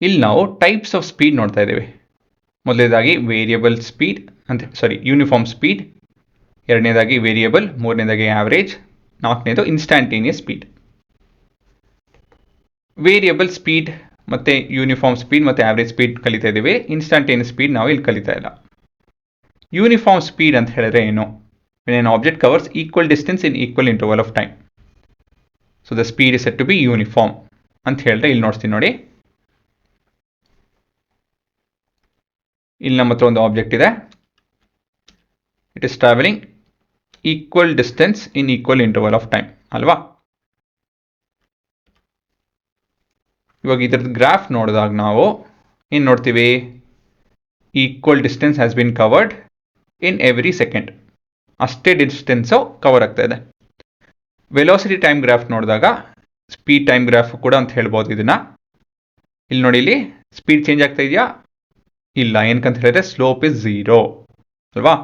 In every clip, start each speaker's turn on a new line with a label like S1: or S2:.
S1: ಇಲ್ಲಿ ನಾವು types of speed ನೋಡ್ತಾ ಇದ್ದೇವೆ. ಮೊದಲನೇದಾಗಿ ವೇರಿಯಬಲ್ ಸ್ಪೀಡ್ ಯೂನಿಫಾರ್ಮ್ ಸ್ಪೀಡ್, ಎರಡನೇದಾಗಿ ವೇರಿಯಬಲ್, ಮೂರನೇದಾಗಿ ಆವರೇಜ್, ನಾಲ್ಕನೇದು ಇನ್ಸ್ಟ್ಯಾಂಟೇನಿಯಸ್ ಸ್ಪೀಡ್. ವೇರಿಯಬಲ್ ಸ್ಪೀಡ್ ಮತ್ತು ಯೂನಿಫಾರ್ಮ್ ಸ್ಪೀಡ್ ಮತ್ತು ಆವರೇಜ್ ಸ್ಪೀಡ್ ಕಲಿತಾ ಇದ್ದೀವಿ. ಇನ್ಸ್ಟ್ಯಾಂಟೇನಿಯಸ್ ಸ್ಪೀಡ್ ನಾವು ಇಲ್ಲಿ ಕಲಿತಾ ಇಲ್ಲ. ಯೂನಿಫಾರ್ಮ್ ಸ್ಪೀಡ್ ಅಂತ ಹೇಳಿದ್ರೆ ಏನು? when an object covers equal distance in equal interval of time, so the speed is said to be uniform ಅಂತ ಹೇಳಿದ್ರೆ ಇಲ್ಲಿ ನೋಡ್ತೀನಿ ನೋಡಿ. ಇಲ್ಲಿ ನಮ್ಮ ಹತ್ರ ಒಂದು ಆಬ್ಜೆಕ್ಟ್ ಇದೆ. It is travelling equal distance in equal interval of time ಅಲ್ವಾ? ಇವಾಗ ಇದ್ರದ್ದು ಗ್ರಾಫ್ ನೋಡಿದಾಗ ನಾವು ಏನು ನೋಡ್ತೀವಿ? Equal distance has been covered in every second. ಅಷ್ಟೇ ಡಿಸ್ಟೆನ್ಸು ಕವರ್ ಆಗ್ತಾ ಇದೆ. ವೆಲಾಸಿಟಿ ಟೈಮ್ ಗ್ರಾಫ್ ನೋಡಿದಾಗ ಸ್ಪೀಡ್ ಟೈಮ್ ಗ್ರಾಫ್ ಕೂಡ ಅಂತ ಹೇಳ್ಬೋದು ಇದನ್ನ. ಇಲ್ಲಿ ನೋಡಿ, ಇಲ್ಲಿ ಸ್ಪೀಡ್ ಚೇಂಜ್ ಆಗ್ತಾ ಇದೆಯಾ? ಇಲ್ಲ. ಏನಕ್ಕಂತ ಹೇಳಿದ್ರೆ ಸ್ಲೋಪ್ ಇಸ್ 0 ಅಲ್ವಾ?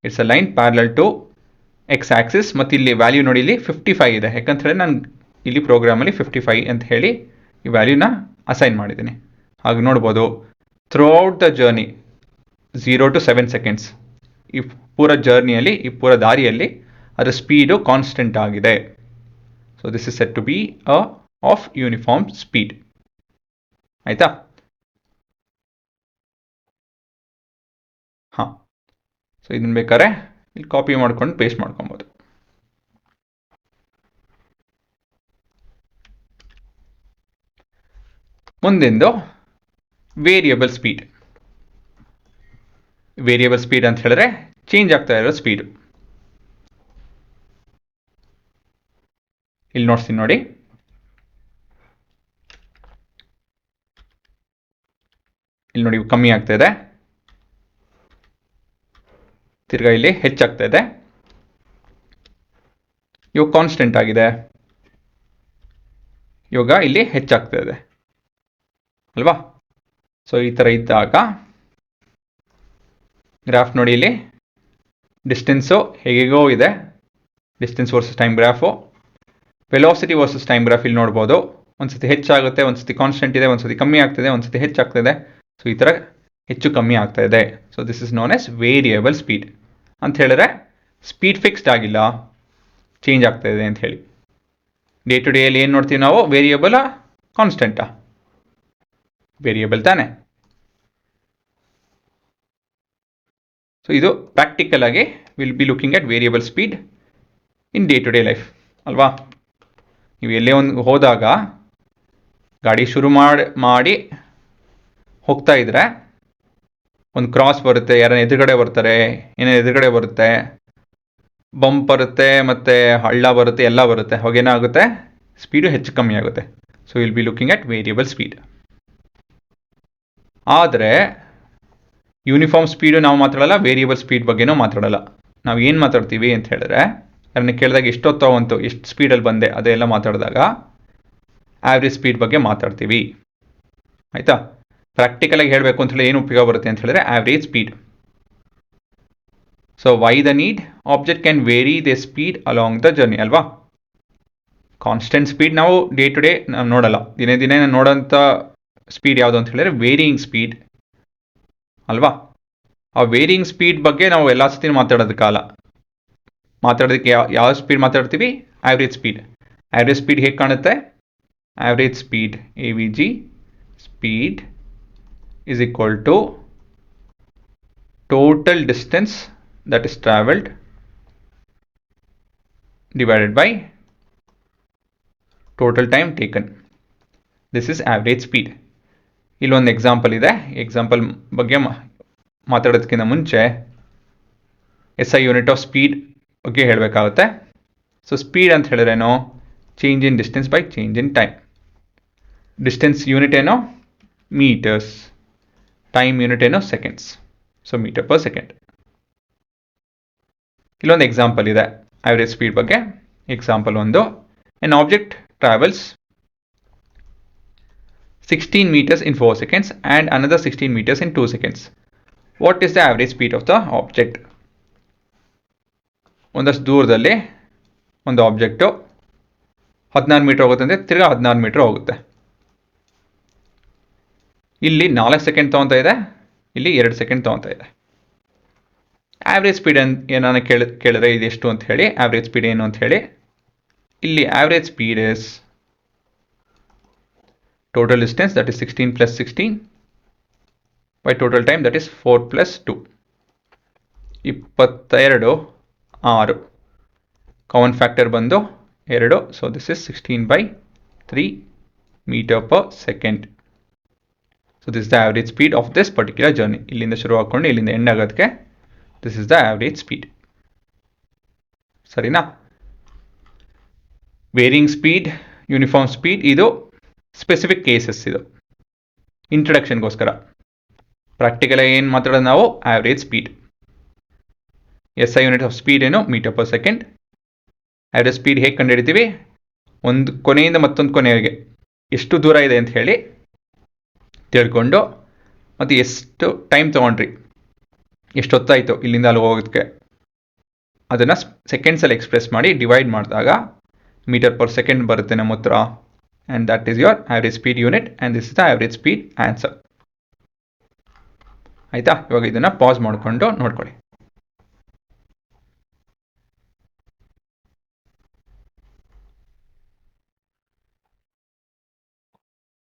S1: It's a line parallel to X axis. ಮತ್ತು ಇಲ್ಲಿ ವ್ಯಾಲ್ಯೂ ನೋಡಿ, ಇಲ್ಲಿ 55 ಇದೆ. ಯಾಕಂತ ಹೇಳಿದ್ರೆ ನಾನು ಇಲ್ಲಿ ಪ್ರೋಗ್ರಾಮಲ್ಲಿ 55 ಅಂತ ಹೇಳಿ ಈ ವ್ಯಾಲ್ಯೂನ ಅಸೈನ್ ಮಾಡಿದ್ದೀನಿ. ಹಾಗೆ ನೋಡ್ಬೋದು through out the journey 0 to 7 seconds ಈ ಪೂರ ಜರ್ನಿಯಲ್ಲಿ, ಈ ಪೂರ ದಾರಿಯಲ್ಲಿ ಅದರ ಸ್ಪೀಡು ಕಾನ್ಸ್ಟೆಂಟ್ ಆಗಿದೆ. So this is set to be of uniform speed. ಆಯ್ತಾ? ಹಾಂ, ಸೊ ಇದನ್ನ ಬೇಕಾದ್ರೆ ಇಲ್ಲಿ ಕಾಪಿ ಮಾಡ್ಕೊಂಡು ಪೇಸ್ಟ್ ಮಾಡ್ಕೊಬೋದು. ಮುಂದಿಂದು ವೇರಿಯಬಲ್ ಸ್ಪೀಡ್. ವೇರಿಯಬಲ್ ಸ್ಪೀಡ್ ಅಂತ ಹೇಳಿದ್ರೆ ಚೇಂಜ್ ಆಗ್ತಾ ಇರೋ ಸ್ಪೀಡು. ಇಲ್ಲಿ ನೋಡ್ತೀನಿ ನೋಡಿ, ಇಲ್ಲಿ ನೋಡಿ ಕಮ್ಮಿ ಆಗ್ತಾ ಇದೆ, ತಿರ್ಗಾ ಇಲ್ಲಿ ಹೆಚ್ಚಾಗ್ತಾ ಇದೆ, ಇವಾಗ ಕಾನ್ಸ್ಟೆಂಟ್ ಆಗಿದೆ, ಇವಾಗ ಇಲ್ಲಿ ಹೆಚ್ಚಾಗ್ತಾ ಇದೆ ಅಲ್ವಾ? ಸೊ ಈ ಥರ ಇದ್ದಾಗ ಗ್ರಾಫ್ ನೋಡಿ, ಇಲ್ಲಿ ಡಿಸ್ಟೆನ್ಸು ಹೇಗೋ ಇದೆ, distance versus time graph. Velocity versus time graph ಇಲ್ಲಿ ನೋಡ್ಬೋದು. ಒಂದ್ಸತಿ ಹೆಚ್ಚಾಗುತ್ತೆ, ಒಂದ್ಸತಿ ಕಾನ್ಸ್ಟೆಂಟ್ ಇದೆ, ಒಂದ್ಸತಿ ಕಮ್ಮಿ ಆಗ್ತಿದೆ, ಒಂದ್ಸತಿ ಹೆಚ್ಚಾಗ್ತಿದೆ. ಸೊ ಈ ಥರ ಹೆಚ್ಚು ಕಮ್ಮಿ ಆಗ್ತಾ ಇದೆ. So this is known as variable speed. ಅಂತ ಹೇಳಿದ್ರೆ ಸ್ಪೀಡ್ ಫಿಕ್ಸ್ಡ್ ಆಗಿಲ್ಲ, ಚೇಂಜ್ ಆಗ್ತಾ ಇದೆ ಅಂತ ಹೇಳಿ. ಡೇ ಟು ಡೇಯಲ್ಲಿ ಏನು ನೋಡ್ತೀವಿ ನಾವು? ವೇರಿಯಬಲಾ ಕಾನ್ಸ್ಟೆಂಟಾ? ವೇರಿಯಬಲ್ ತಾನೆ. ಸೊ ಇದು ಪ್ರಾಕ್ಟಿಕಲ್ ಆಗಿ will be looking at variable speed in day to day life ಅಲ್ವಾ? ನೀವು ಎಲ್ಲೇ ಒಂದು ಹೋದಾಗ ಗಾಡಿ ಶುರು ಮಾಡಿ ಹೋಗ್ತಾ ಇದ್ರೆ ಒಂದು ಕ್ರಾಸ್ ಬರುತ್ತೆ, ಯಾರನ್ನ ಎದುರುಗಡೆ ಬರ್ತಾರೆ, ಏನೋ ಎದುರುಗಡೆ ಬರುತ್ತೆ, ಬಂಪ್ ಬರುತ್ತೆ, ಮತ್ತು ಹಳ್ಳ ಬರುತ್ತೆ, ಎಲ್ಲ ಬರುತ್ತೆ. ಅವಾಗೇನಾಗುತ್ತೆ? ಸ್ಪೀಡು ಹೆಚ್ಚು ಕಮ್ಮಿ ಆಗುತ್ತೆ. So will be looking at variable speed. ಆದರೆ ಯೂನಿಫಾರ್ಮ್ ಸ್ಪೀಡು ನಾವು ಮಾತಾಡಲ್ಲ, ವೇರಿಯಬಲ್ ಸ್ಪೀಡ್ ಬಗ್ಗೆನೂ ಮಾತಾಡಲ್ಲ. ನಾವು ಏನು ಮಾತಾಡ್ತೀವಿ ಅಂತ ಹೇಳಿದ್ರೆ, ಅದನ್ನ ಕೇಳಿದಾಗ ಎಷ್ಟೊತ್ತಾವಂತು, ಎಷ್ಟು ಸ್ಪೀಡಲ್ಲಿ ಬಂದೆ ಅದೆಲ್ಲ ಮಾತಾಡಿದಾಗ ಆವ್ರೇಜ್ ಸ್ಪೀಡ್ ಬಗ್ಗೆ ಮಾತಾಡ್ತೀವಿ. ಆಯಿತಾ? ಪ್ರಾಕ್ಟಿಕಲಾಗಿ ಹೇಳಬೇಕು ಅಂತ ಹೇಳಿ ಏನು ಉಪಯೋಗ ಬರುತ್ತೆ ಅಂತ ಹೇಳಿದ್ರೆ average speed. So why the need? Object can vary the speed along the journey ಅಲ್ವಾ? ಕಾನ್ಸ್ಟೆಂಟ್ ಸ್ಪೀಡ್ ನಾವು ಡೇ ಟು ಡೇ ನಾವು ನೋಡಲ್ಲ. ದಿನೇ ನೋಡೋಂಥ ಸ್ಪೀಡ್ ಯಾವುದು ಅಂತ ಹೇಳಿದ್ರೆ ವೇರಿಯಿಂಗ್ ಸ್ಪೀಡ್ ಅಲ್ವಾ? ಆ ವೇರಿಯಿಂಗ್ ಸ್ಪೀಡ್ ಬಗ್ಗೆ ನಾವು ಎಲ್ಲ ಸತಿ ಮಾತಾಡೋದಕ್ಕೆ ಯಾವ ಸ್ಪೀಡ್ ಮಾತಾಡ್ತೀವಿ? Average speed. ಆವ್ರೇಜ್ ಸ್ಪೀಡ್ ಹೇಗೆ ಕಾಣುತ್ತೆ? Average speed AVG speed is equal to total distance that is traveled divided by total time taken. This is average speed. ಇಲ್ಲೊಂದು ಎಕ್ಸಾಂಪಲ್ ಇದೆ. ಎಕ್ಸಾಂಪಲ್ ಬಗ್ಗೆ ಮಾತಾಡೋದಕ್ಕಿಂತ ಮುಂಚೆ SI ಯೂನಿಟ್ ಆಫ್ ಸ್ಪೀಡ್ ಬಗ್ಗೆ ಹೇಳಬೇಕಾಗುತ್ತೆ. So speed ಅಂತ ಹೇಳಿದ್ರೇನೋ change in distance by change in time. Distance unit ಏನೋ meters, time unit ಏನೋ seconds. So meter per second. ಇಲ್ಲೊಂದು ಎಕ್ಸಾಂಪಲ್ ಇದೆ ಆವ್ರೇಜ್ ಸ್ಪೀಡ್ ಬಗ್ಗೆ. ಎಕ್ಸಾಂಪಲ್ ಒಂದು, an object travels 16 meters in 4 seconds and another 16 meters in 2 seconds. What is the average speed of the object? ಒಂದಷ್ಟು ದೂರದಲ್ಲಿ ಒಂದು object 16 metre ಹೋಗುತ್ತೆ ಅಂದರೆ ತಿರ್ಗಾ 16 ಮೀಟರ್ ಹೋಗುತ್ತೆ. ಇಲ್ಲಿ 4 ಸೆಕೆಂಡ್ ತೊಗೊತಾ ಇದೆ, ಇಲ್ಲಿ 2 ಸೆಕೆಂಡ್ ತೊಗೊತಾ ಇದೆ. ಆವ್ರೇಜ್ ಸ್ಪೀಡ್ ಏನಾನ ಕೇಳಿದ್ರೆ ಇದೆಷ್ಟು ಅಂತ ಹೇಳಿ, ಆವ್ರೇಜ್ ಸ್ಪೀಡ್ ಏನು ಅಂತ ಹೇಳಿ. ಇಲ್ಲಿ average speed is total distance, that is 16 plus 16 by total time, that is 4 plus 2. 22 6 common factor ಬಂದು 2. So this is 16/3 meter per second. So this is the average speed of this particular journey. ಇಲ್ಲಿಂದ ಶುರು ಹಾಕೊಂಡು ಇಲ್ಲಿಂದ end ಆಗೋದಕ್ಕೆ this is the average speed. ಸರಿನಾ? Varying speed, uniform speed, ಇದು specific cases. ಇದು ಇಂಟ್ರಡಕ್ಷನ್ಗೋಸ್ಕರ. ಪ್ರಾಕ್ಟಿಕಲ್ ಏನು ಮಾತಾಡೋದು ನಾವು? Average speed. SI unit of speed ಏನು? Meter per second. Average speed ಹೇಗೆ ಕಂಡುಹಿಡಿತೀವಿ? ಒಂದು ಕೊನೆಯಿಂದ ಮತ್ತೊಂದು ಕೊನೆಗೆ ಎಷ್ಟು ದೂರ ಇದೆ ಅಂತ ಹೇಳಿ ತಿಳ್ಕೊಂಡು, ಮತ್ತು ಎಷ್ಟು ಟೈಮ್ ತೊಗೊಂಡ್ರಿ, ಎಷ್ಟು ಹೊತ್ತಾಯಿತು ಇಲ್ಲಿಂದ ಅಲ್ಲಿ ಹೋಗೋದಕ್ಕೆ, ಅದನ್ನು ಸೆಕೆಂಡ್ಸಲ್ಲಿ ಎಕ್ಸ್ಪ್ರೆಸ್ ಮಾಡಿ ಡಿವೈಡ್ ಮಾಡಿದಾಗ ಮೀಟರ್ ಪರ್ ಸೆಕೆಂಡ್ ಬರುತ್ತೆ ನಮ್ಮ ಹತ್ರ. And that is your average speed unit, and this is the average speed answer. ಆಯ್ತಾ? ಇವಾಗ ಇದನ್ನು ಪಾಸ್ ಮಾಡಿಕೊಂಡು ನೋಡ್ಕೊಳ್ಳಿ.